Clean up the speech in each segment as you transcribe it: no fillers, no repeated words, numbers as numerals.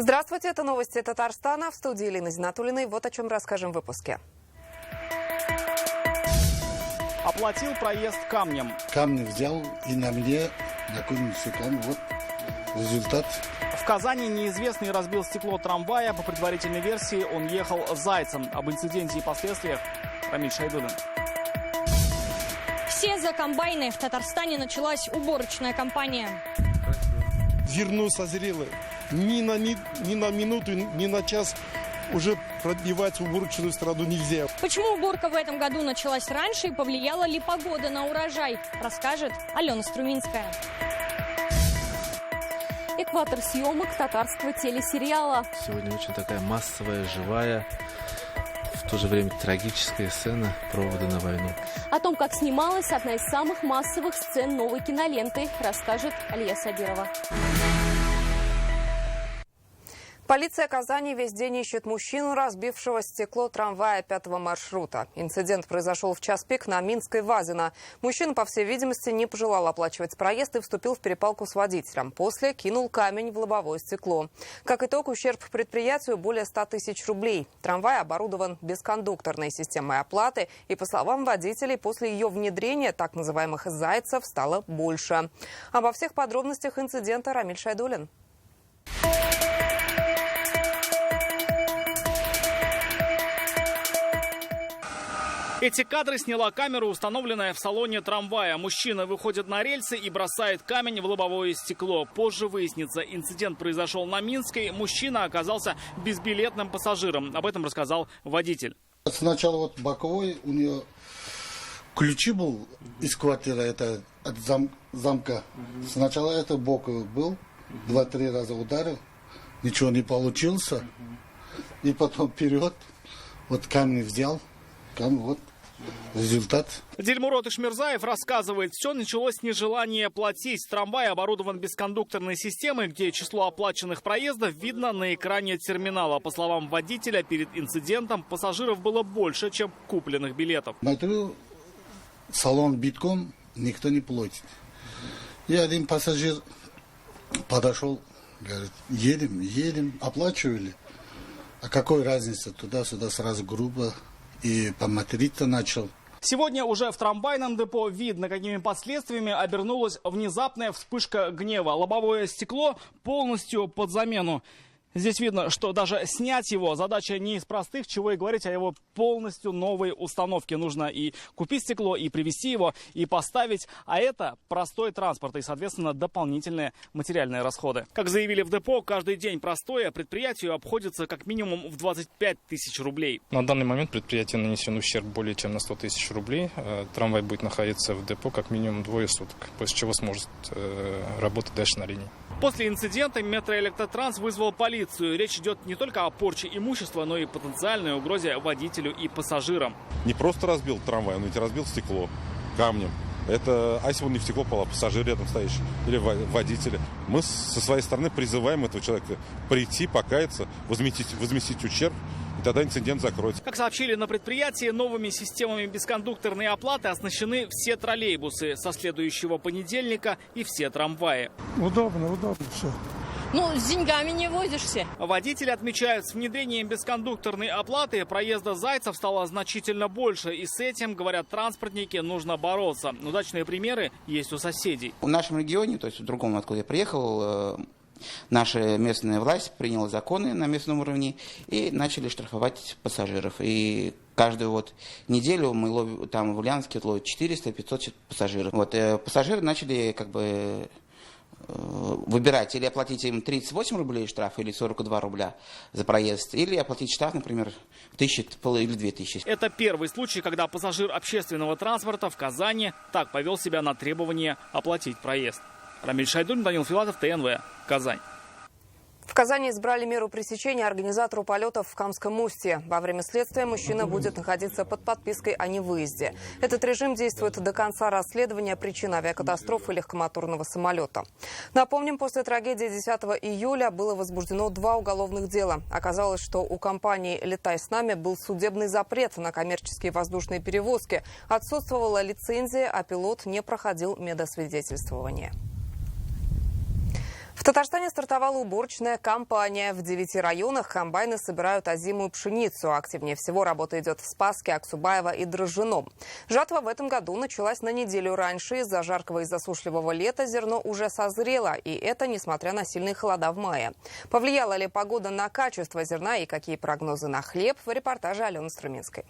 Здравствуйте, это новости Татарстана. В студии Елена Зинатуллина. Вот о чем расскажем в выпуске. Оплатил проезд камнем. Камни взял и на мне накинул все камни. Вот результат. В Казани неизвестный разбил стекло трамвая. По предварительной версии он ехал зайцем. Об инциденте и последствиях Рамиль Шайдуллин. Все за комбайны. В Татарстане началась уборочная кампания. Зерно созрело. Ни на минуту, ни на час уже продевать в уборочную страну нельзя. Почему уборка в этом году началась раньше и повлияла ли погода на урожай, расскажет Алена Струминская. Экватор съемок татарского телесериала. Сегодня очень такая массовая, живая, в то же время трагическая сцена провода на войну. О том, как снималась одна из самых массовых сцен новой киноленты, расскажет Алия Сабирова. Полиция Казани весь день ищет мужчину, разбившего стекло трамвая 5-го маршрута. Инцидент произошел в час пик на Минской Вазина. Мужчина, по всей видимости, не пожелал оплачивать проезд и вступил в перепалку с водителем. После кинул камень в лобовое стекло. Как итог, ущерб предприятию более 100 тысяч рублей. Трамвай оборудован бескондукторной системой оплаты. И, по словам водителей, после ее внедрения так называемых «зайцев» стало больше. Обо всех подробностях инцидента Рамиль Шайдуллин. Эти кадры сняла камера, установленная в салоне трамвая. Мужчина выходит на рельсы и бросает камень в лобовое стекло. Позже выяснится, инцидент произошел на Минской. Мужчина оказался безбилетным пассажиром. Об этом рассказал водитель. Сначала вот боковой, у нее ключи был из квартиры, это от замка. Сначала это бок был, 2-3 раза ударил, ничего не получилось. И потом вперед, вот камень взял, вот. Результат. Дильмурод Ишмирзаев рассказывает, все началось с нежелания платить. Трамвай оборудован бескондукторной системой, где число оплаченных проездов видно на экране терминала. По словам водителя, перед инцидентом пассажиров было больше, чем купленных билетов. Смотрю, салон битком, никто не платит. И один пассажир подошел, говорит, едем, оплачивали. А какой разница, туда-сюда сразу грубо. И поматериться начал. Сегодня уже в трамвайном депо видно, какими последствиями обернулась внезапная вспышка гнева. Лобовое стекло полностью под замену. Здесь видно, что даже снять его задача не из простых, чего и говорить о его полностью новой установке. Нужно и купить стекло, и привезти его, и поставить. А это простой транспорт и, соответственно, дополнительные материальные расходы. Как заявили в депо, каждый день простоя предприятию обходится как минимум в 25 тысяч рублей. На данный момент предприятию нанесен ущерб более чем на 100 тысяч рублей. Трамвай будет находиться в депо как минимум 2 суток, после чего сможет работать дальше на линии. После инцидента Метроэлектротранс вызвал полицию. Речь идет не только о порче имущества, но и потенциальной угрозе водителю и пассажирам. Не просто разбил трамвай, он ведь разбил стекло камнем. А если бы он не в стекло попал, а пассажир рядом стоящий или водитель. Мы со своей стороны призываем этого человека прийти, покаяться, возместить ущерб. И тогда инцидент закроется. Как сообщили на предприятии, новыми системами бескондукторной оплаты оснащены все троллейбусы со следующего понедельника и все трамваи. Удобно все. С деньгами не возишься. Водители отмечают, с внедрением бескондукторной оплаты проезда зайцев стало значительно больше. И с этим, говорят транспортники, нужно бороться. Удачные примеры есть у соседей. В нашем регионе, то есть в другом, откуда я приехал, наша местная власть приняла законы на местном уровне и начали штрафовать пассажиров. И каждую неделю мы ловим, там в Ульяновске ловят 400-500 пассажиров. Пассажиры начали выбирать, или оплатить им 38 рублей штраф, или 42 рубля за проезд, или оплатить штраф, например, 1000 или 2000. Это первый случай, когда пассажир общественного транспорта в Казани так повел себя на требование оплатить проезд. Рамиль Шайдуллин, Данил Филатов, ТНВ, Казань. В Казани избрали меру пресечения организатору полетов в Камском устье. Во время следствия мужчина будет находиться под подпиской о невыезде. Этот режим действует до конца расследования причин авиакатастрофы легкомоторного самолета. Напомним, после трагедии 10 июля было возбуждено 2 уголовных дела. Оказалось, что у компании «Летай с нами» был судебный запрет на коммерческие воздушные перевозки. Отсутствовала лицензия, а пилот не проходил медосвидетельствование. В Татарстане стартовала уборочная кампания. В 9 районах комбайны собирают озимую пшеницу. Активнее всего работа идет в Спасске, Аксубаево и Дрожжином. Жатва в этом году началась на неделю раньше. Из-за жаркого и засушливого лета зерно уже созрело. И это несмотря на сильные холода в мае. Повлияла ли погода на качество зерна и какие прогнозы на хлеб? В репортаже Алены Струминской.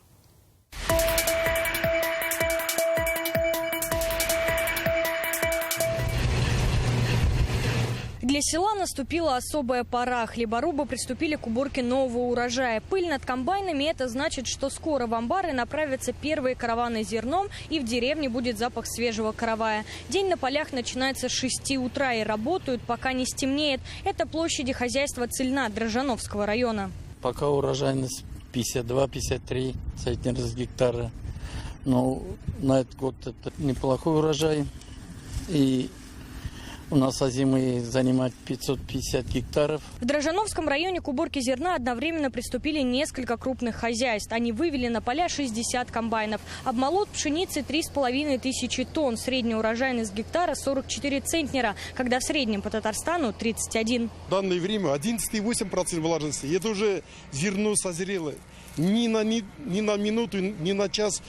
Для села наступила особая пора. Хлеборубы приступили к уборке нового урожая. Пыль над комбайнами – это значит, что скоро в амбары направятся первые караваны с зерном, и в деревне будет запах свежего каравая. День на полях начинается с 6 утра и работают, пока не стемнеет. Это площади хозяйства Цельна Дрожжановского района. Пока урожайность 52-53 сотни раз гектара. Но на этот год это неплохой урожай. И у нас озимые занимают 550 гектаров. В Дрожжановском районе к уборке зерна одновременно приступили несколько крупных хозяйств. Они вывели на поля 60 комбайнов. Обмолот пшеницы 3500 тонн. Средняя урожайность гектара 44 центнера, когда в среднем по Татарстану 31. В данное время 11,8% влажности. И это уже зерно созрело. Ни на минуту, ни на час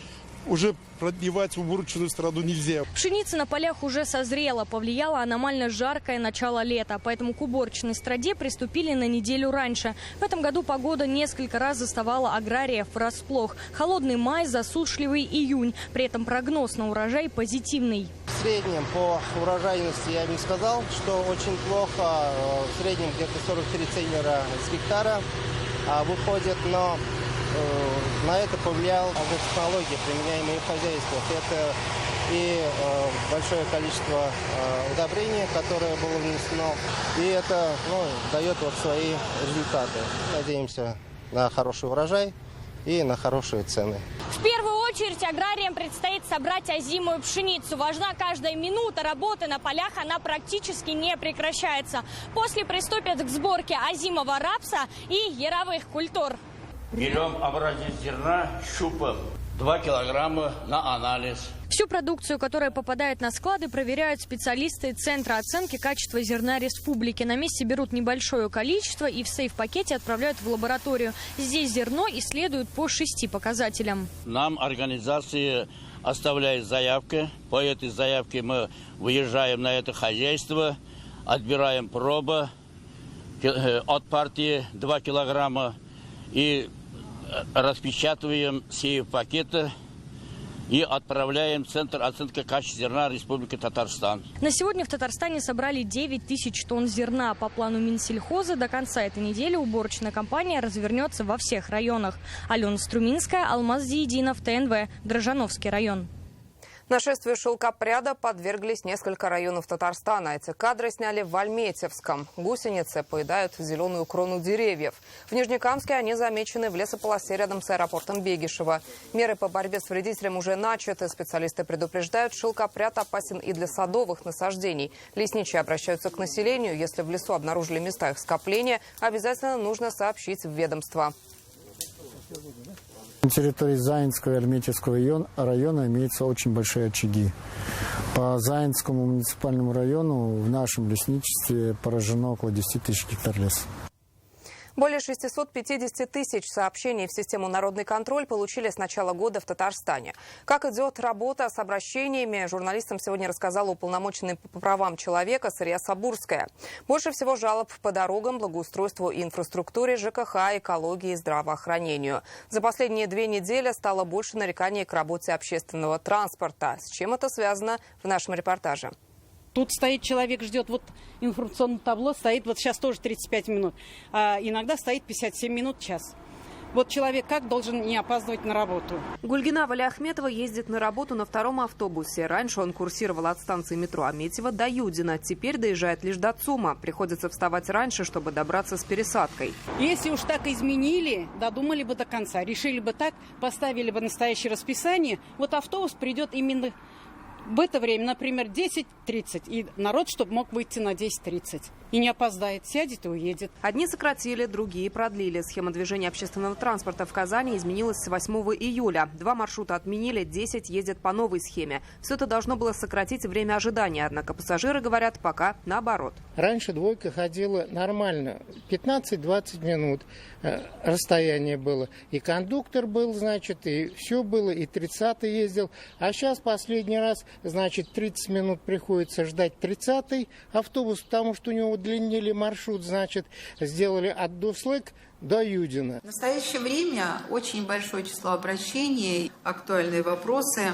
уже продлевать уборочную страду нельзя. Пшеница на полях уже созрела. Повлияло аномально жаркое начало лета. Поэтому к уборочной страде приступили на неделю раньше. В этом году погода несколько раз заставала аграриев врасплох. Холодный май, засушливый июнь. При этом прогноз на урожай позитивный. В среднем по урожайности я бы сказал, что очень плохо. В среднем где-то 43 центнера с гектара выходит, но на это повлиял агротехнологии, применяемые в хозяйствах. Это и большое количество удобрений, которое было внесено, и это дает свои результаты. Надеемся на хороший урожай и на хорошие цены. В первую очередь аграриям предстоит собрать озимую пшеницу. Важна каждая минута работы на полях, она практически не прекращается. После приступят к сборке озимого рапса и яровых культур. Берем образец зерна, щупом 2 килограмма на анализ. Всю продукцию, которая попадает на склады, проверяют специалисты Центра оценки качества зерна республики. На месте берут небольшое количество и в сейф-пакете отправляют в лабораторию. Здесь зерно исследуют по 6 показателям. Нам организация оставляет заявки. По этой заявке мы выезжаем на это хозяйство, отбираем пробы от партии 2 килограмма и распечатываем сейф-пакеты и отправляем в Центр оценки качества зерна Республики Татарстан. На сегодня в Татарстане собрали 9000 тонн зерна. По плану Минсельхоза до конца этой недели уборочная кампания развернется во всех районах. Алена Струминская, Алмаз Зиединов, ТНВ, Дрожжановский район. Нашествию шелкопряда подверглись несколько районов Татарстана. Эти кадры сняли в Альметьевском. Гусеницы поедают зеленую крону деревьев. В Нижнекамске они замечены в лесополосе рядом с аэропортом Бегишево. Меры по борьбе с вредителем уже начаты. Специалисты предупреждают, шелкопряд опасен и для садовых насаждений. Лесничие обращаются к населению. Если в лесу обнаружили места их скопления, обязательно нужно сообщить в ведомство. На территории Заинского и Альметьевского района имеются очень большие очаги. По Заинскому муниципальному району в нашем лесничестве поражено около 10 тысяч гектар леса. Более 650 тысяч сообщений в систему «Народный контроль» получили с начала года в Татарстане. Как идет работа с обращениями, журналистам сегодня рассказала уполномоченный по правам человека Сырья Сабурская. Больше всего жалоб по дорогам, благоустройству и инфраструктуре, ЖКХ, экологии и здравоохранению. За последние 2 недели стало больше нареканий к работе общественного транспорта. С чем это связано, в нашем репортаже. Тут стоит человек, ждет, вот информационное табло стоит, вот сейчас тоже 35 минут, а иногда стоит 57 минут, час. Вот человек как должен не опаздывать на работу? Гульгина Валиахметова ездит на работу на 2-м автобусе. Раньше он курсировал от станции метро Аметьево до Юдина. Теперь доезжает лишь до ЦУМа. Приходится вставать раньше, чтобы добраться с пересадкой. Если уж так изменили, додумали бы до конца. Решили бы так, поставили бы настоящее расписание. Вот автобус придет именно в это время, например, 10:30. И народ, чтобы мог выйти на 10:30. И не опоздает, сядет и уедет. Одни сократили, другие продлили. Схема движения общественного транспорта в Казани изменилась с 8 июля. 2 маршрута отменили, 10 ездят по новой схеме. Все это должно было сократить время ожидания. Однако пассажиры говорят, пока наоборот. Раньше двойка ходила нормально, 15-20 минут расстояние было. И кондуктор был, значит, и все было, и 30-й ездил. А сейчас последний раз, значит, 30 минут приходится ждать 30-й автобус, потому что у него удлинили маршрут, значит, сделали от Дуслык до Юдина. В настоящее время очень большое число обращений, актуальные вопросы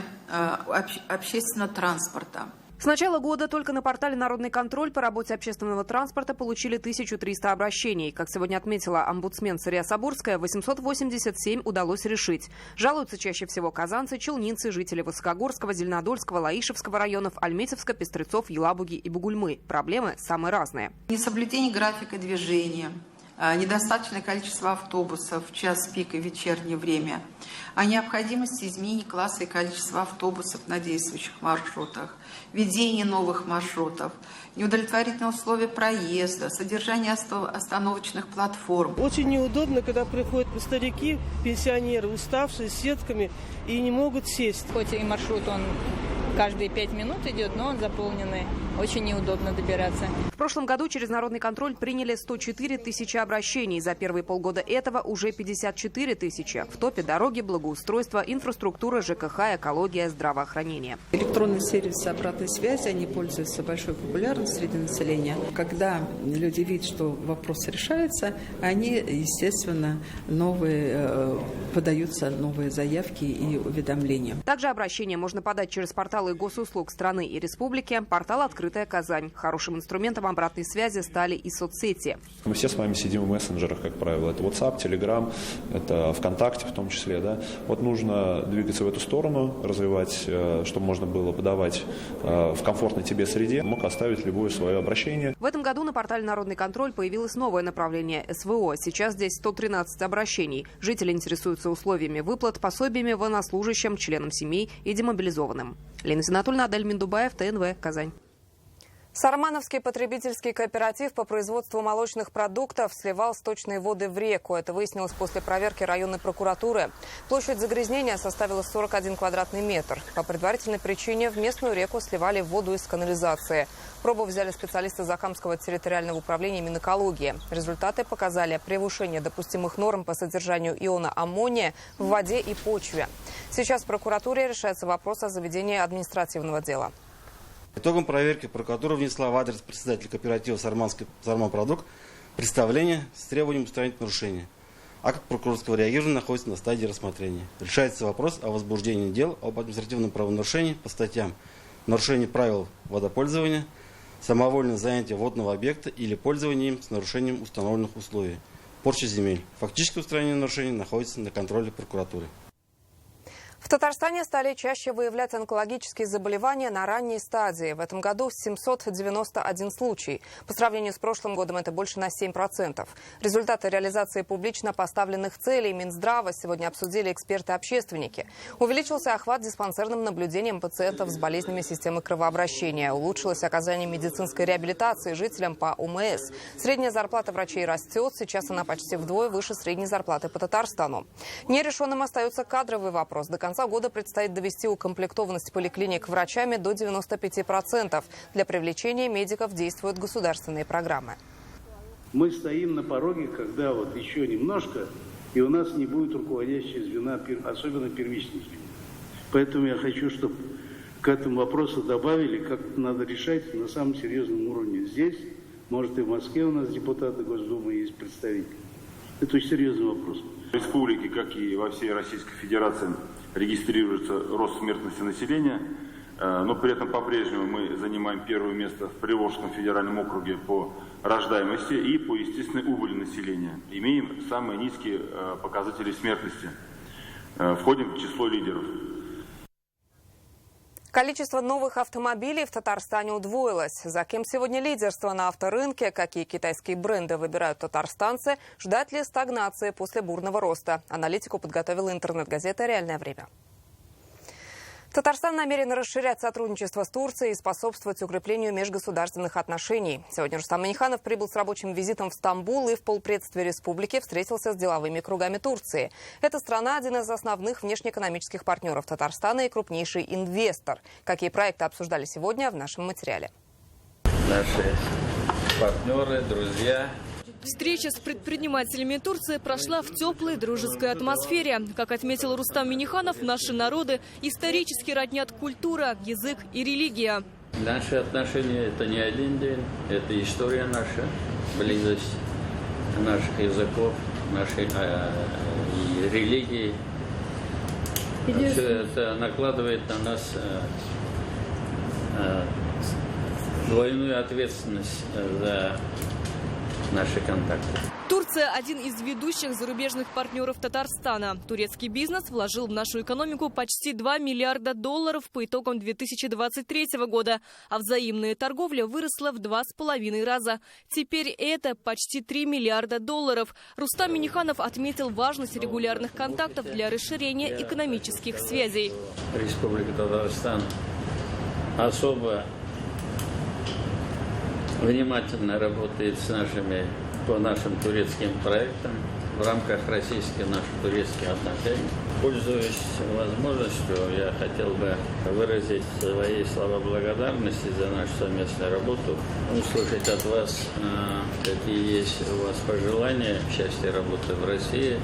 общественного транспорта. С начала года только на портале «Народный контроль» по работе общественного транспорта получили 1300 обращений. Как сегодня отметила омбудсмен Сырья Соборская, 887 удалось решить. Жалуются чаще всего казанцы, челнинцы, жители Высокогорского, Зеленодольского, Лаишевского районов, Альметьевска, Пестрецов, Елабуги и Бугульмы. Проблемы самые разные. Несоблюдение графика движения, недостаточное количество автобусов в час пик и вечернее время, о необходимости изменения класса и количества автобусов на действующих маршрутах, введение новых маршрутов, неудовлетворительные условия проезда, содержание остановочных платформ. Очень неудобно, когда приходят старики, пенсионеры, уставшие, с сетками и не могут сесть. Хоть и маршрут он каждые 5 минут идет, но он заполненный. Очень неудобно добираться. В прошлом году через «Народный контроль» приняли 104 тысячи обращений. За первые полгода этого уже 54 тысячи. В топе дороги, благоустройство, инфраструктура, ЖКХ, экология, здравоохранение. Электронные сервисы обратной связи, они пользуются большой популярностью среди населения. Когда люди видят, что вопрос решается, они, естественно, подаются новые заявки и уведомления. Также обращение можно подать через порталы госуслуг страны и республики, портал «Открытая Казань». Хорошим инструментом обратной связи стали и соцсети. Мы все с вами сидим в мессенджерах, как правило. Это WhatsApp, Telegram, это ВКонтакте в том числе. Да? Вот нужно двигаться в эту сторону, развивать, чтобы можно было подавать в комфортной тебе среде. Мог оставить любое свое обращение. В этом году на портале «Народный контроль» появилось новое направление СВО. Сейчас здесь 113 обращений. Жители интересуются условиями выплат, пособиями военнослужащим, членам семей и демобилизованным. Лена Зинатульна, Адель Миндубаев, ТНВ, Казань. Сармановский потребительский кооператив по производству молочных продуктов сливал сточные воды в реку. Это выяснилось после проверки районной прокуратуры. Площадь загрязнения составила 41 квадратный метр. По предварительной причине в местную реку сливали воду из канализации. Пробу взяли специалисты Закамского территориального управления Минэкологии. Результаты показали превышение допустимых норм по содержанию иона аммония в воде и почве. Сейчас в прокуратуре решается вопрос о заведении административного дела. Итогом проверки прокуратура внесла в адрес председателя кооператива «Сарманпродукт» представление с требованием устранить нарушения. Акт прокурорского реагирования находится на стадии рассмотрения. Решается вопрос о возбуждении дел об административном правонарушении по статьям «Нарушение правил водопользования», «Самовольное занятие водного объекта» или «Пользование им с нарушением установленных условий», «Порча земель». Фактическое устранение нарушений находится на контроле прокуратуры. В Татарстане стали чаще выявлять онкологические заболевания на ранней стадии. В этом году 791 случай. По сравнению с прошлым годом это больше на 7%. Результаты реализации публично поставленных целей Минздрава сегодня обсудили эксперты-общественники. Увеличился охват диспансерным наблюдением пациентов с болезнями системы кровообращения. Улучшилось оказание медицинской реабилитации жителям по УМС. Средняя зарплата врачей растет. Сейчас она почти вдвое выше средней зарплаты по Татарстану. Нерешенным остается кадровый вопрос. До конца года предстоит довести укомплектованность поликлиник врачами до 95%. Для привлечения медиков действуют государственные программы. Мы стоим на пороге, когда вот еще немножко, и у нас не будет руководящего звена, особенно первичных звен. Поэтому я хочу, чтобы к этому вопросу добавили, как надо решать на самом серьезном уровне. Здесь, может, и в Москве у нас депутаты Госдумы есть представители. Это очень серьезный вопрос. В республике, как и во всей Российской Федерации, регистрируется рост смертности населения, но при этом по-прежнему мы занимаем первое место в Приволжском федеральном округе по рождаемости и по естественной убыли населения. Имеем самые низкие показатели смертности. Входим в число лидеров. Количество новых автомобилей в Татарстане удвоилось. За кем сегодня лидерство на авторынке, какие китайские бренды выбирают татарстанцы, ждать ли стагнации после бурного роста? Аналитику подготовила интернет-газета «Реальное время». Татарстан намерен расширять сотрудничество с Турцией и способствовать укреплению межгосударственных отношений. Сегодня Рустам Минниханов прибыл с рабочим визитом в Стамбул и в полпредстве республики встретился с деловыми кругами Турции. Эта страна – один из основных внешнеэкономических партнеров Татарстана и крупнейший инвестор. Какие проекты обсуждали сегодня в нашем материале? партнеры, друзья. Встреча с предпринимателями Турции прошла в теплой дружеской атмосфере. Как отметил Рустам Минниханов, наши народы исторически роднят культура, язык и религия. Наши отношения – это не один день, это история наша, близость наших языков, нашей религии. Все это накладывает на нас двойную ответственность за наши контакты. Турция – один из ведущих зарубежных партнеров Татарстана. Турецкий бизнес вложил в нашу экономику почти $2 миллиарда по итогам 2023 года, а взаимная торговля выросла в 2,5 раза. Теперь это почти $3 миллиарда. Рустам Минниханов отметил важность регулярных контактов для расширения экономических связей. Республика Татарстан особо внимательно работает по нашим турецким проектам в рамках российско-нашо-турецких отношений. Пользуясь возможностью, я хотел бы выразить свои слова благодарности за нашу совместную работу, услышать от вас, какие есть у вас пожелания в части работы в России,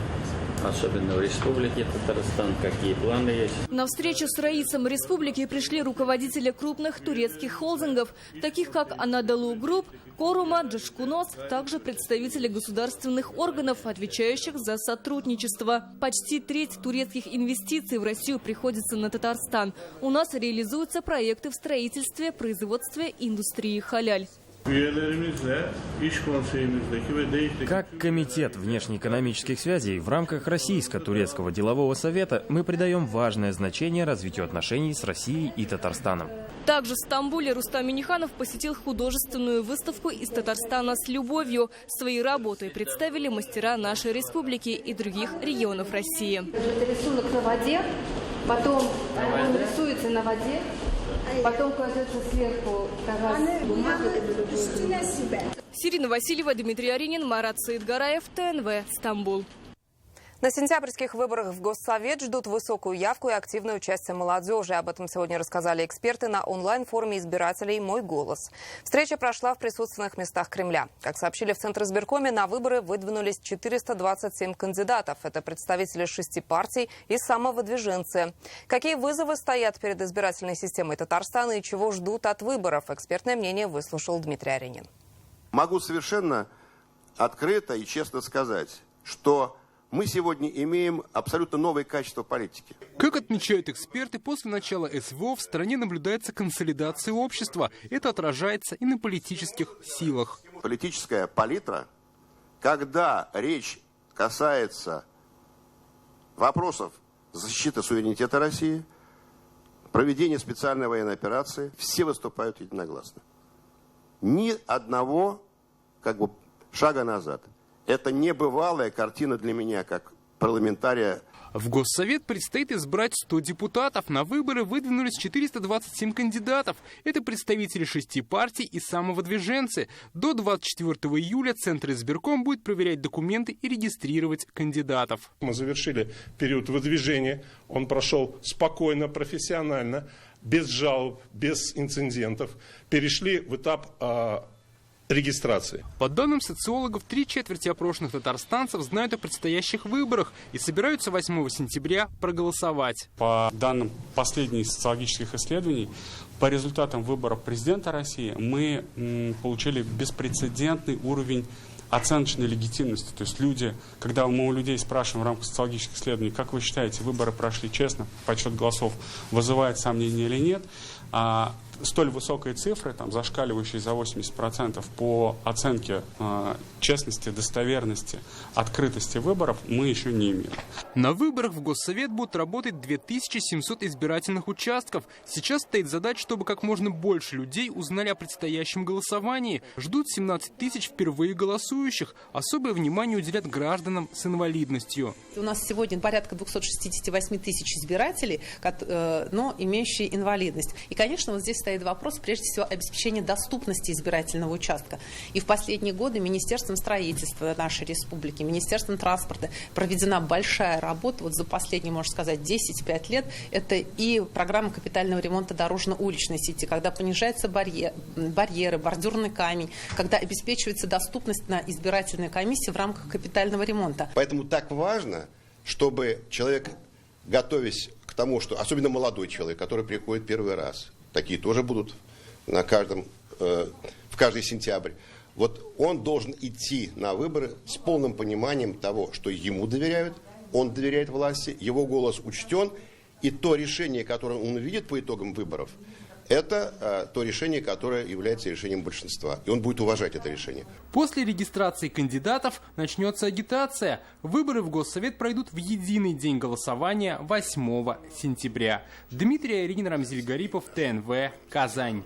особенно в Республике Татарстан, какие планы есть. На встречу с раисом республики пришли руководители крупных турецких холдингов, таких как Анадолу Групп, Корума, Джашкунос, также представители государственных органов, отвечающих за сотрудничество. Почти треть турецких инвестиций в Россию приходится на Татарстан. У нас реализуются проекты в строительстве, производстве, индустрии халяль. Как Комитет внешнеэкономических связей в рамках Российско-турецкого делового совета мы придаем важное значение развитию отношений с Россией и Татарстаном. Также в Стамбуле Рустам Минниханов посетил художественную выставку «Из Татарстана с любовью». Свои работы представили мастера нашей республики и других регионов России. Это рисунок на воде, потом он рисуется на воде. Потом кладется сверху бумага. Сирина Васильева, Дмитрий Аринин, Марат Саидгараев, ТНВ, Стамбул. На сентябрьских выборах в Госсовет ждут высокую явку и активное участие молодежи. Об этом сегодня рассказали эксперты на онлайн-форуме избирателей «Мой голос». Встреча прошла в присутственных местах Кремля. Как сообщили в Центризбиркоме, на выборы выдвинулись 427 кандидатов. Это представители 6 партий и самовыдвиженцы. Какие вызовы стоят перед избирательной системой Татарстана и чего ждут от выборов? Экспертное мнение выслушал Дмитрий Аринин. Могу совершенно открыто и честно сказать, что мы сегодня имеем абсолютно новые качества политики. Как отмечают эксперты, после начала СВО в стране наблюдается консолидация общества. Это отражается и на политических силах. Политическая палитра, когда речь касается вопросов защиты суверенитета России, проведения специальной военной операции, все выступают единогласно. Ни одного шага назад. Это небывалая картина для меня, как парламентария. В Госсовет предстоит избрать 100 депутатов. На выборы выдвинулись 427 кандидатов. Это представители 6 партий и самовыдвиженцы. До 24 июля Центризбирком будет проверять документы и регистрировать кандидатов. Мы завершили период выдвижения. Он прошел спокойно, профессионально, без жалоб, без инцидентов. Перешли в этап регистрации. По данным социологов, 3/4 опрошенных татарстанцев знают о предстоящих выборах и собираются 8 сентября проголосовать. По данным последних социологических исследований, по результатам выборов президента России мы получили беспрецедентный уровень оценочной легитимности. То есть люди, когда мы у людей спрашиваем в рамках социологических исследований, как вы считаете, выборы прошли честно, подсчет голосов вызывает сомнения или нет, столь высокие цифры, зашкаливающие за 80% по оценке честности, достоверности, открытости выборов, мы еще не имеем. На выборах в Госсовет будут работать 2700 избирательных участков. Сейчас стоит задача, чтобы как можно больше людей узнали о предстоящем голосовании. Ждут 17 тысяч впервые голосующих. Особое внимание уделят гражданам с инвалидностью. У нас сегодня порядка 268 тысяч избирателей, но имеющие инвалидность. И, конечно, вот здесь стоит стоит вопрос, прежде всего, обеспечения доступности избирательного участка. И в последние годы Министерством строительства нашей республики, Министерством транспорта проведена большая работа. Вот за последние, можно сказать, 10-5 лет. Это и программа капитального ремонта дорожно-уличной сети, когда понижаются барьеры, бордюрный камень, когда обеспечивается доступность на избирательной комиссии в рамках капитального ремонта. Поэтому так важно, чтобы человек, готовясь к тому, что, особенно молодой человек, который приходит первый раз, такие тоже будут в каждый сентябрь, вот он должен идти на выборы с полным пониманием того, что ему доверяют, он доверяет власти, его голос учтен, и то решение, которое он увидит по итогам выборов, это то решение, которое является решением большинства. И он будет уважать это решение. После регистрации кандидатов начнется агитация. Выборы в Госсовет пройдут в единый день голосования 8 сентября. Дмитрий Айрин, Рамзиль Гарипов, ТНВ, Казань.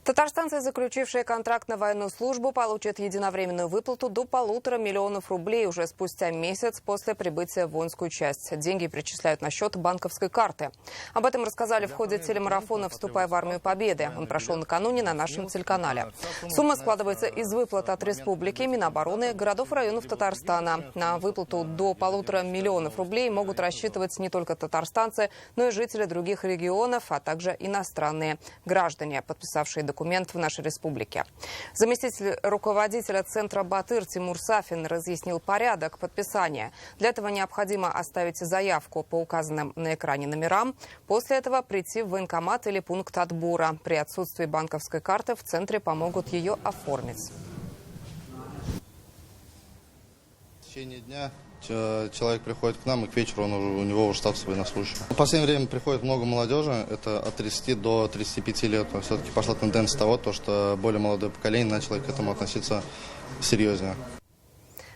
Татарстанцы, заключившие контракт на военную службу, получат единовременную выплату до 1,5 миллиона рублей уже спустя месяц после прибытия в воинскую часть. Деньги перечисляют на счет банковской карты. Об этом рассказали в ходе телемарафона «Вступай в армию Победы». Он прошел накануне на нашем телеканале. Сумма складывается из выплат от республики, Минобороны, городов и районов Татарстана. На выплату до 1,5 миллиона рублей могут рассчитывать не только татарстанцы, но и жители других регионов, а также иностранные граждане, подписавшие документ в нашей республике. Заместитель руководителя центра «Батыр» Тимур Сафин разъяснил порядок подписания. Для этого необходимо оставить заявку по указанным на экране номерам. После этого прийти в военкомат или пункт отбора. При отсутствии банковской карты в центре помогут ее оформить. В течение дня человек приходит к нам, и к вечеру у него уже статус военнослужащего. В последнее время приходит много молодежи, это от 30 до 35 лет. Все-таки пошла тенденция того, что более молодое поколение начало к этому относиться серьезнее.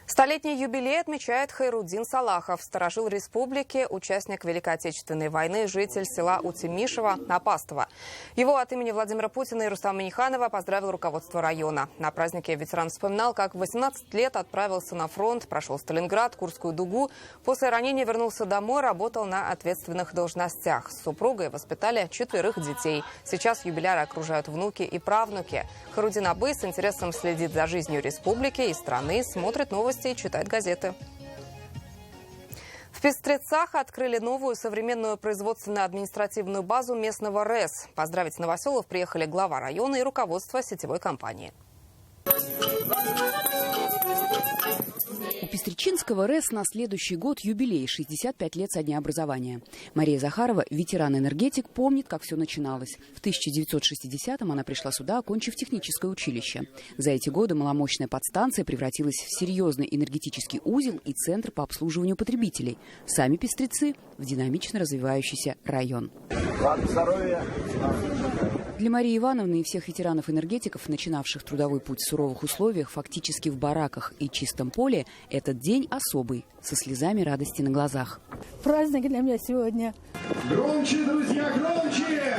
Столетний юбилей отмечает Хайруддин Салахов, старожил республики, участник Великой Отечественной войны, житель села Утимишево, Апастово. Его от имени Владимира Путина и Рустама Минниханова поздравил руководство района. На празднике ветеран вспоминал, как в 18 лет отправился на фронт, прошел Сталинград, Курскую дугу. После ранения вернулся домой, работал на ответственных должностях. С супругой воспитали 4 детей. Сейчас юбиляра окружают внуки и правнуки. Хайруддин Абы с интересом следит за жизнью республики и страны, смотрит новости и читает газеты. В Пестрецах открыли новую современную производственно-административную базу местного РЭС. Поздравить новоселов приехали глава района и руководство сетевой компании. У Пестречинского РЭС на следующий год юбилей – 65 лет со дня образования. Мария Захарова, ветеран-энергетик, помнит, как все начиналось. В 1960-м она пришла сюда, окончив техническое училище. За эти годы маломощная подстанция превратилась в серьезный энергетический узел и центр по обслуживанию потребителей. Сами Пестрецы – в динамично развивающийся район. Для Марии Ивановны и всех ветеранов-энергетиков, начинавших трудовой путь в суровых условиях, фактически в бараках и чистом поле, этот день особый, со слезами радости на глазах. Праздник для меня сегодня. Громче, друзья, громче!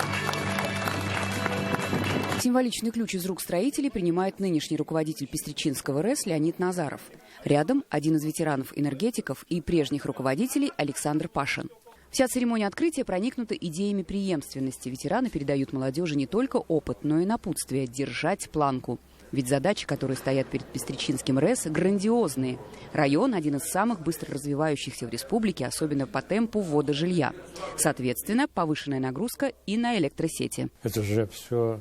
Символичный ключ из рук строителей принимает нынешний руководитель Пестречинского РЭС Леонид Назаров. Рядом один из ветеранов-энергетиков и прежних руководителей Александр Пашин. Вся церемония открытия проникнута идеями преемственности. Ветераны передают молодежи не только опыт, но и напутствие – держать планку. Ведь задачи, которые стоят перед Пестречинским РЭС, грандиозные. Район – один из самых быстро развивающихся в республике, особенно по темпу ввода жилья. Соответственно, повышенная нагрузка и на электросети. Это же все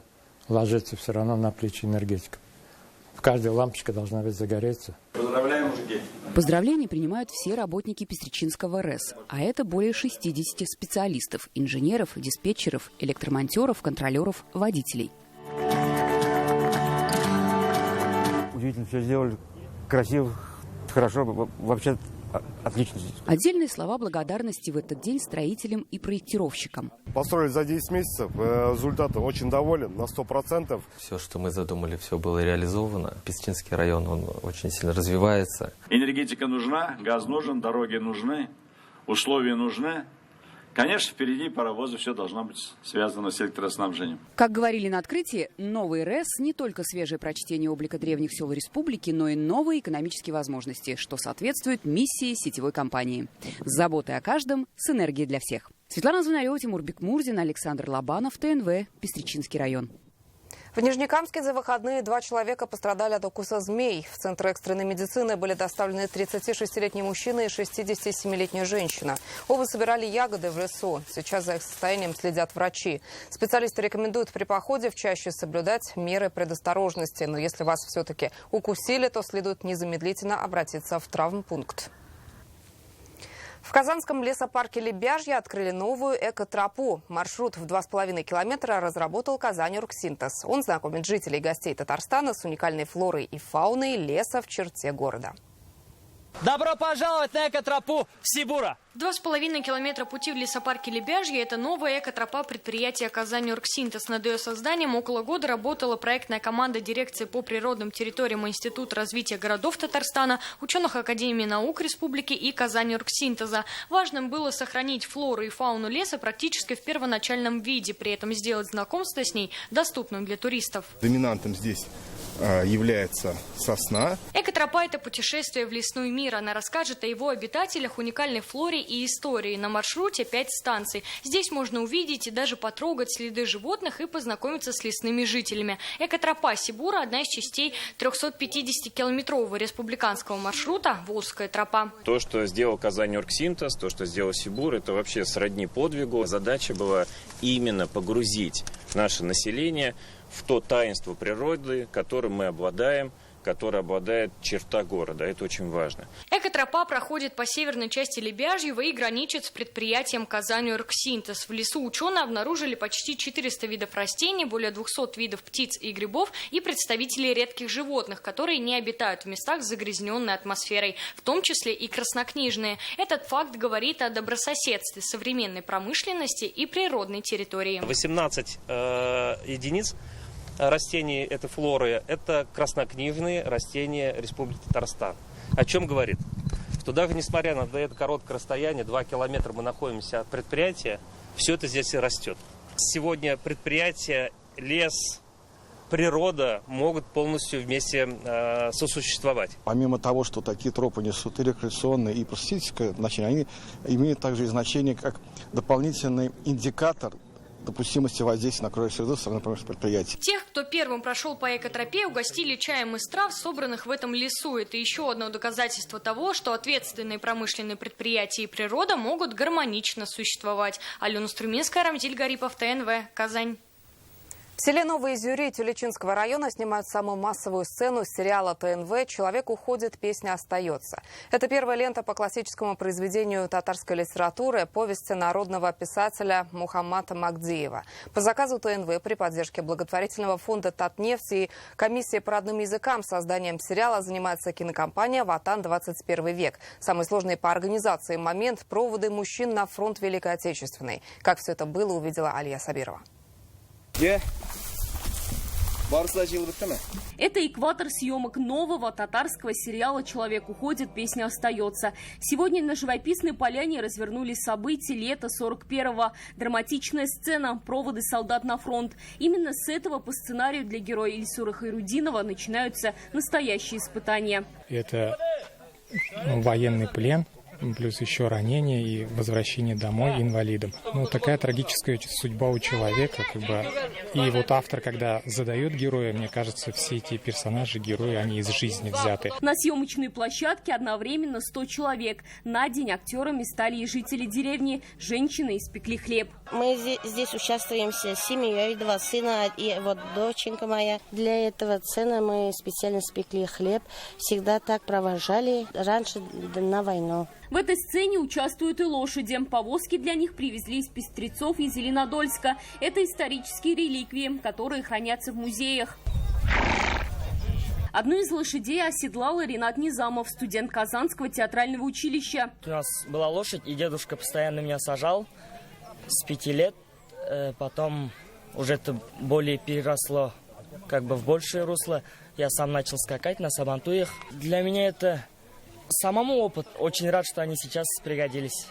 ложится все равно на плечи энергетиков. Каждая лампочка должна ведь загореться. Поздравляем, мужики! Поздравления принимают все работники Пестречинского РЭС. А это более 60 специалистов, инженеров, диспетчеров, электромонтеров, контролеров, водителей. Удивительно все сделали. Красиво, хорошо, вообще отлично. Отдельные слова благодарности в этот день строителям и проектировщикам. Построили за 10 месяцев, результатом очень доволен, на 100%. Все, что мы задумали, все было реализовано. Пестречинский район, он очень сильно развивается. Энергетика нужна, газ нужен, дороги нужны, условия нужны. Конечно, впереди паровозы, все должно быть связано с электроснабжением. Как говорили на открытии, новый РЭС не только свежее прочтение облика древних сел республики, но и новые экономические возможности, что соответствует миссии сетевой компании. С заботой о каждом, с энергией для всех. Светлана Звонарева, Тимур Бекмурзин, Александр Лобанов, ТНВ, Пестричинский район. В Нижнекамске за выходные 2 человека пострадали от укуса змей. В Центр экстренной медицины были доставлены 36-летний мужчина и 67-летняя женщина. Оба собирали ягоды в лесу. Сейчас за их состоянием следят врачи. Специалисты рекомендуют при походе в чаще соблюдать меры предосторожности. Но если вас все-таки укусили, то следует незамедлительно обратиться в травмпункт. В Казанском лесопарке Лебяжье открыли новую экотропу. Маршрут в 2,5 километра разработал Казань-Оргсинтез. Он знакомит жителей и гостей Татарстана с уникальной флорой и фауной леса в черте города. Добро пожаловать на экотропу в Сибура! 2,5 километра пути в лесопарке Лебяжье – это новая экотропа предприятия «Казань-Оргсинтез». Над ее созданием около года работала проектная команда дирекции по природным территориям Института развития городов Татарстана, ученых Академии наук Республики и «Казань-Оргсинтеза». Важным было сохранить флору и фауну леса практически в первоначальном виде, при этом сделать знакомство с ней доступным для туристов. Доминантом здесь является сосна. Экотропа – это путешествие в лесной мир. Она расскажет о его обитателях, уникальной флоре и истории. На маршруте 5 станций. Здесь можно увидеть и даже потрогать следы животных и познакомиться с лесными жителями. Экотропа Сибура – одна из частей 350-километрового республиканского маршрута «Волжская тропа». То, что сделал Казань-Оргсинтез, то, что сделал Сибур, это вообще сродни подвигу. Задача была именно погрузить наше население в то таинство природы, которым мы обладаем, которое обладает черта города. Это очень важно. Экотропа проходит по северной части Лебяжьего и граничит с предприятием «Казань-Оргсинтез». В лесу ученые обнаружили почти 400 видов растений, более 200 видов птиц и грибов и представителей редких животных, которые не обитают в местах с загрязненной атмосферой, в том числе и краснокнижные. Этот факт говорит о добрососедстве современной промышленности и природной территории. 18 единиц растений этой флоры – это краснокнижные растения Республики Татарстан. О чем говорит? Что даже несмотря на это короткое расстояние, 2 километра мы находимся от предприятия, все это здесь и растет. Сегодня предприятие, лес, природа могут полностью вместе сосуществовать. Помимо того, что такие тропы несут и рекреационное, и просветительское значение, они имеют также и значение как дополнительный индикатор допустимости воздействия на окружающую среду со стороны промышленных предприятий. Тех, кто первым прошел по экотропе, угостили чаем из трав, собранных в этом лесу. Это еще одно доказательство того, что ответственные промышленные предприятия и природа могут гармонично существовать. Алена Струминская, Рамзиль Гарипов, ТНВ, Казань. В селе Новые Изюри Тюлечинского района снимают самую массовую сцену сериала ТНВ «Человек уходит, песня остается». Это первая лента по классическому произведению татарской литературы, повести народного писателя Мухаммада Магдиева. По заказу ТНВ при поддержке благотворительного фонда «Татнефть» и комиссии по родным языкам созданием сериала занимается кинокомпания «Ватан. 21 век». Самый сложный по организации момент – проводы мужчин на фронт Великой Отечественной. Как все это было, увидела Алия Сабирова. Это экватор съемок нового татарского сериала «Человек уходит, песня остается». Сегодня на живописной поляне развернулись события лета 41-го. Драматичная сцена «Проводы солдат на фронт». Именно с этого по сценарию для героя Ильсура Хайрудинова начинаются настоящие испытания. Это военный плен, плюс еще ранение и возвращение домой инвалидом. Такая трагическая судьба у человека, И вот автор, когда задает героя, мне кажется, все эти персонажи, герои, они из жизни взяты. На съемочной площадке одновременно 100 человек. На день актерами стали и жители деревни. Женщины испекли хлеб. Мы здесь участвуем с семьей, 2 сына и вот доченька моя. Для этого сцены мы специально спекли хлеб. Всегда так провожали раньше на войну. В этой сцене участвуют и лошади. Повозки для них привезли из Пестрецов и Зеленодольска. Это исторические реликвии, которые хранятся в музеях. Одну из лошадей оседлал Ринат Низамов, студент Казанского театрального училища. У нас была лошадь, и дедушка постоянно меня сажал с 5 лет. Потом уже это более переросло в большее русло. Я сам начал скакать на сабантуях. Для меня это самому опыт. Очень рад, что они сейчас пригодились.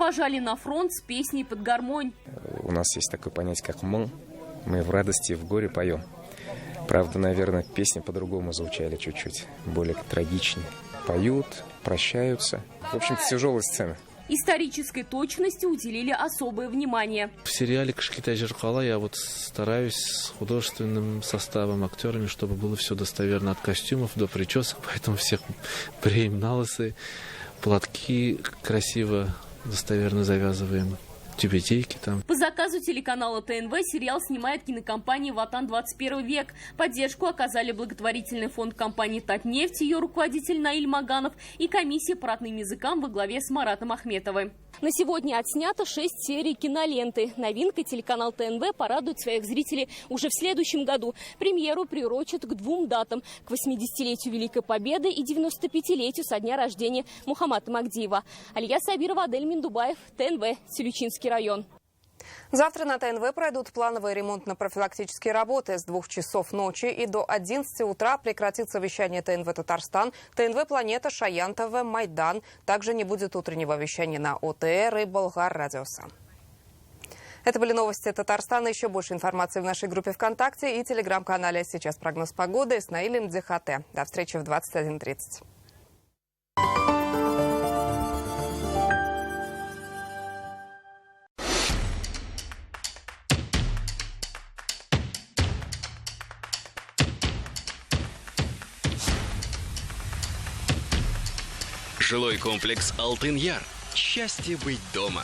провожали на фронт с песней под гармонь. У нас есть такое понятие, как «мон». Мы в радости, в горе поем. Правда, наверное, песни по-другому звучали чуть-чуть, более трагичнее. Поют, прощаются. В общем-то, тяжелая сцена. Исторической точности уделили особое внимание. В сериале «Кышкитай Жеркала» я стараюсь с художественным составом, актерами, чтобы было все достоверно от костюмов до причесок, поэтому всех бреем на лысые, платки красиво, достоверно завязываем. Тюбетейки там. По заказу телеканала ТНВ сериал снимает кинокомпания «Ватан 21 век». Поддержку оказали благотворительный фонд компании «Татнефть», ее руководитель Наиль Маганов и комиссия по родным языкам во главе с Маратом Ахметовым. На сегодня отснято 6 серий киноленты. Новинкой телеканал ТНВ порадует своих зрителей уже в следующем году. Премьеру приурочат к 2 датам – к 80-летию Великой Победы и 95-летию со дня рождения Мухаммада Магдиева. Алия Сабирова, Адель Миндубаев, ТНВ, Силючинский район. Завтра на ТНВ пройдут плановые ремонтно-профилактические работы. С 2 часов ночи и до 11 утра прекратится вещание ТНВ «Татарстан», ТНВ «Планета», «Шаян ТВ», «Майдан». Также не будет утреннего вещания на ОТР и Болгар-радиоса. Это были новости Татарстана. Еще больше информации в нашей группе ВКонтакте и телеграм-канале. Сейчас прогноз погоды с Наилем Дзихате. До встречи в 21:30. Жилой комплекс «Алтын-Яр». Счастье быть дома.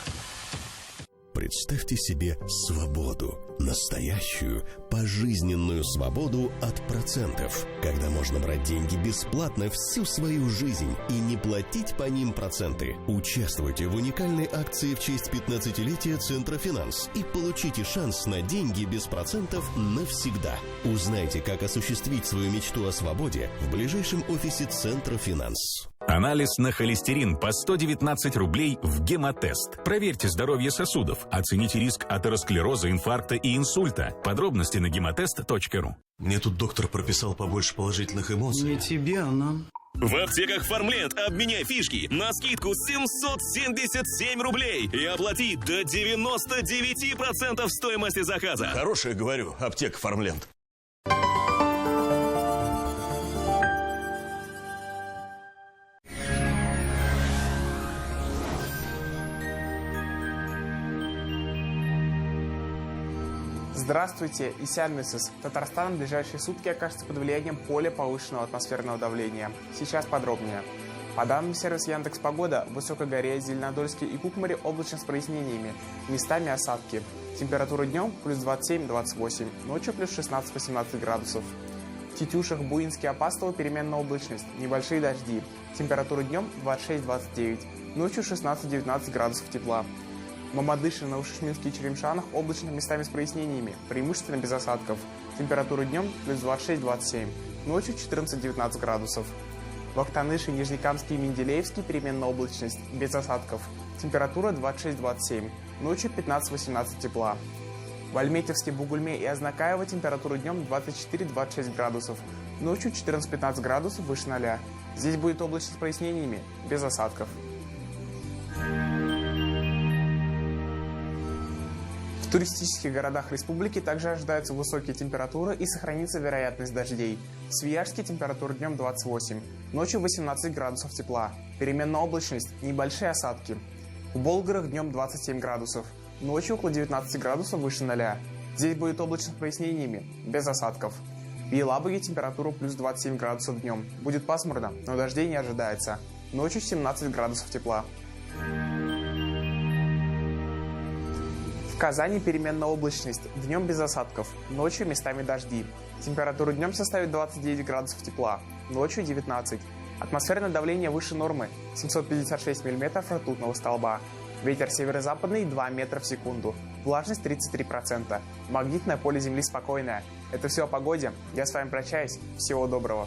Представьте себе свободу. Настоящую, пожизненную свободу от процентов. Когда можно брать деньги бесплатно всю свою жизнь и не платить по ним проценты. Участвуйте в уникальной акции в честь 15-летия Центра Финанс и получите шанс на деньги без процентов навсегда. Узнайте, как осуществить свою мечту о свободе в ближайшем офисе Центра Финанс. Анализ на холестерин по 119 рублей в гемотест. Проверьте здоровье сосудов. Оцените риск атеросклероза, инфаркта и инсульта. Подробности на гемотест.ру. Мне тут доктор прописал побольше положительных эмоций. Не тебе, а нам. В аптеках «Фармленд» обменяй фишки на скидку 777 рублей и оплати до 99% стоимости заказа. Хорошее, говорю, аптека «Фармленд». Здравствуйте, Исянмисыс. Татарстан в ближайшие сутки окажется под влиянием поля повышенного атмосферного давления. Сейчас подробнее. По данным сервиса Яндекс.Погода, в Высокой горе, Зеленодольске и Кукмаре облачно с прояснениями, местами осадки. Температура днем плюс 27-28, ночью плюс 16-18 градусов. В Тетюшах, Буинске, Апастово переменная облачность, небольшие дожди. Температура днем 26-29, ночью 16-19 градусов тепла. В Мамадыше, Новошишминске и Черемшанах облачно местами с прояснениями, преимущественно без осадков. Температура днем плюс 26-27, ночью 14-19 градусов. В Актаныше, Нижнекамске и Менделеевске переменная облачность, без осадков. Температура 26-27, ночью 15-18 тепла. В Альметьевске, Бугульме и Азнакаево температура днем 24-26 градусов, ночью 14-15 градусов выше 0. Здесь будет облачно с прояснениями, без осадков. В туристических городах республики также ожидаются высокие температуры и сохранится вероятность дождей. В Свияжске температура днем 28, ночью 18 градусов тепла, переменная облачность, небольшие осадки. В Болгарах днем 27 градусов, ночью около 19 градусов выше 0. Здесь будет облачно с прояснениями, без осадков. В Елабуге температура плюс 27 градусов днем. Будет пасмурно, но дождей не ожидается. Ночью 17 градусов тепла. В Казани переменная облачность, днем без осадков, ночью местами дожди. Температура днем составит 29 градусов тепла, ночью 19. Атмосферное давление выше нормы, 756 мм ртутного столба. Ветер северо-западный 2 метра в секунду, влажность 33%. Магнитное поле Земли спокойное. Это все о погоде. Я с вами прощаюсь. Всего доброго.